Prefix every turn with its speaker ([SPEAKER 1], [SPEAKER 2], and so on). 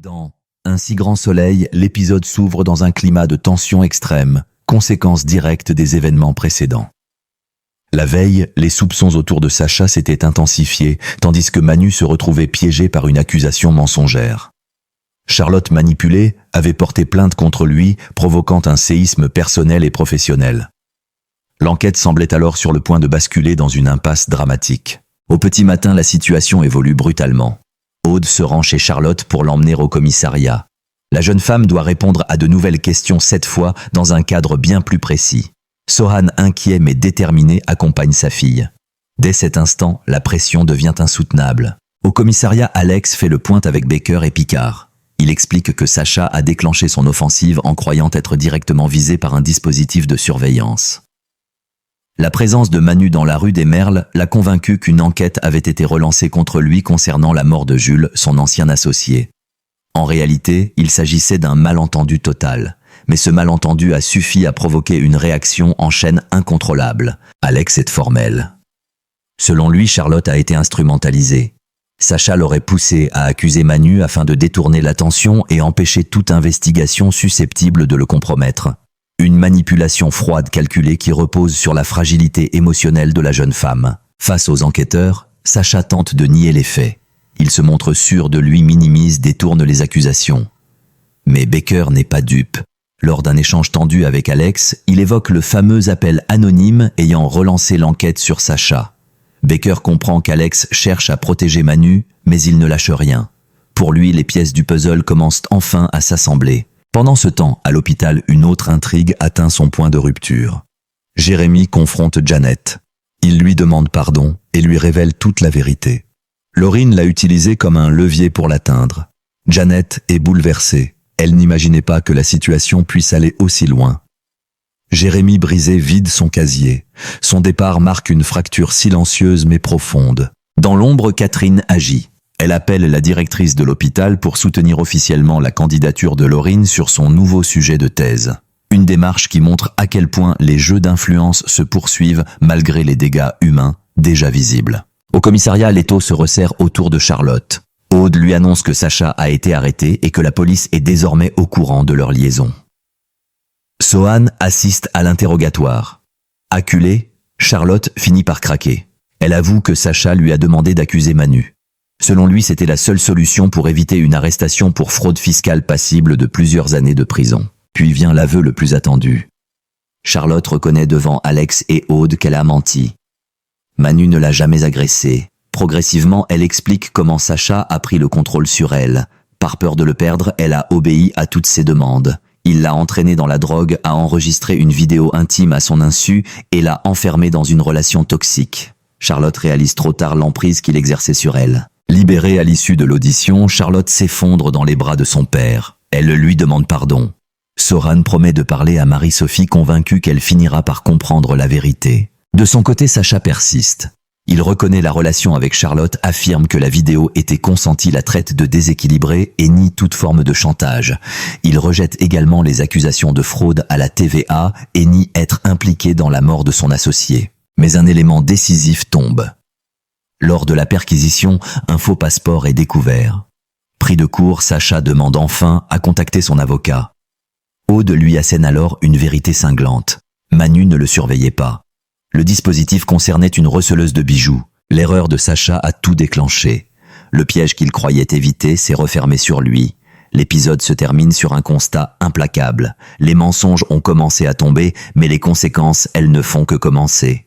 [SPEAKER 1] Dans Un si grand soleil, l'épisode s'ouvre dans un climat de tension extrême, conséquence directe des événements précédents. La veille, les soupçons autour de Sacha s'étaient intensifiés, tandis que Manu se retrouvait piégé par une accusation mensongère. Charlotte, manipulée, avait porté plainte contre lui, provoquant un séisme personnel et professionnel. L'enquête semblait alors sur le point de basculer dans une impasse dramatique. Au petit matin, la situation évolue brutalement. Aude se rend chez Charlotte pour l'emmener au commissariat. La jeune femme doit répondre à de nouvelles questions cette fois dans un cadre bien plus précis. Sohan, inquiet mais déterminé, accompagne sa fille. Dès cet instant, la pression devient insoutenable. Au commissariat, Alex fait le point avec Baker et Picard. Il explique que Sacha a déclenché son offensive en croyant être directement visé par un dispositif de surveillance. La présence de Manu dans la rue des Merles l'a convaincu qu'une enquête avait été relancée contre lui concernant la mort de Jules, son ancien associé. En réalité, il s'agissait d'un malentendu total. Mais ce malentendu a suffi à provoquer une réaction en chaîne incontrôlable. Alex est formel. Selon lui, Charlotte a été instrumentalisée. Sacha l'aurait poussé à accuser Manu afin de détourner l'attention et empêcher toute investigation susceptible de le compromettre. Une manipulation froide calculée qui repose sur la fragilité émotionnelle de la jeune femme. Face aux enquêteurs, Sacha tente de nier les faits. Il se montre sûr de lui, minimise, détourne les accusations. Mais Baker n'est pas dupe. Lors d'un échange tendu avec Alex, il évoque le fameux appel anonyme ayant relancé l'enquête sur Sacha. Baker comprend qu'Alex cherche à protéger Manu, mais il ne lâche rien. Pour lui, les pièces du puzzle commencent enfin à s'assembler. Pendant ce temps, à l'hôpital, une autre intrigue atteint son point de rupture. Jérémy confronte Janet. Il lui demande pardon et lui révèle toute la vérité. Laurine l'a utilisé comme un levier pour l'atteindre. Janet est bouleversée. Elle n'imaginait pas que la situation puisse aller aussi loin. Jérémy brisé vide son casier. Son départ marque une fracture silencieuse mais profonde. Dans l'ombre, Catherine agit. Elle appelle la directrice de l'hôpital pour soutenir officiellement la candidature de Laurine sur son nouveau sujet de thèse. Une démarche qui montre à quel point les jeux d'influence se poursuivent malgré les dégâts humains déjà visibles. Au commissariat, l'étau se resserre autour de Charlotte. Aude lui annonce que Sacha a été arrêté et que la police est désormais au courant de leur liaison. Sohan assiste à l'interrogatoire. Acculée, Charlotte finit par craquer. Elle avoue que Sacha lui a demandé d'accuser Manu. Selon lui, c'était la seule solution pour éviter une arrestation pour fraude fiscale passible de plusieurs années de prison. Puis vient l'aveu le plus attendu. Charlotte reconnaît devant Alex et Aude qu'elle a menti. Manu ne l'a jamais agressée. Progressivement, elle explique comment Sacha a pris le contrôle sur elle. Par peur de le perdre, elle a obéi à toutes ses demandes. Il l'a entraînée dans la drogue, a enregistré une vidéo intime à son insu et l'a enfermée dans une relation toxique. Charlotte réalise trop tard l'emprise qu'il exerçait sur elle. Libérée à l'issue de l'audition, Charlotte s'effondre dans les bras de son père. Elle lui demande pardon. Sohan promet de parler à Marie-Sophie, convaincue qu'elle finira par comprendre la vérité. De son côté, Sacha persiste. Il reconnaît la relation avec Charlotte, affirme que la vidéo était consentie, la traite de déséquilibrée et nie toute forme de chantage. Il rejette également les accusations de fraude à la TVA et nie être impliqué dans la mort de son associé. Mais un élément décisif tombe. Lors de la perquisition, un faux passeport est découvert. Pris de court, Sacha demande enfin à contacter son avocat. Aude lui assène alors une vérité cinglante. Manu ne le surveillait pas. Le dispositif concernait une receleuse de bijoux. L'erreur de Sacha a tout déclenché. Le piège qu'il croyait éviter s'est refermé sur lui. L'épisode se termine sur un constat implacable. Les mensonges ont commencé à tomber, mais les conséquences, elles ne font que commencer.